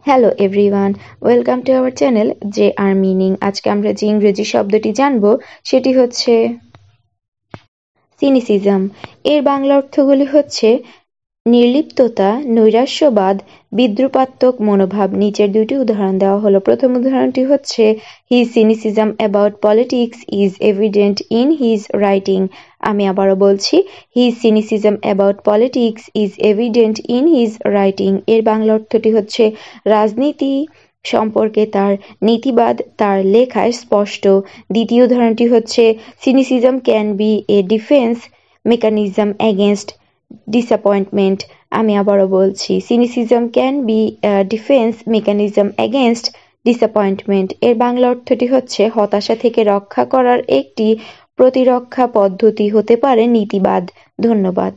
Hello everyone, welcome to our channel J R meaning. আজকে আমরা যে ইংরেজি শব্দটি জানবো সেটি হচ্ছে সিনিসিজম। এর বাংলা অর্থগুলি হচ্ছে নির্লিপ্ততা, নৈরাশ্যবাদ, বিদ্রূপাত্মক মনোভাব। নিচের দুইটি উদাহরণ দেওয়া হলো। প্রথম উদাহরণটি হচ্ছে his cynicism about politics is evident in his writing. আমি আবারও বলছি, his cynicism about politics is evident in his writing. এর বাংলা অর্থটি হচ্ছে রাজনীতি সম্পর্কে তার নীতিবাদ তার লেখায় স্পষ্ট। দ্বিতীয় উদাহরণটি হচ্ছে cynicism can be a defence mechanism against disappointment. আমি আবারও বলছি, cynicism can be defence mechanism against disappointment. এর বাংলা অর্থটি হচ্ছে হতাশা থেকে রক্ষা করার একটি প্রতিরক্ষা পদ্ধতি হতে পারে নীতিবাদ। ধন্যবাদ।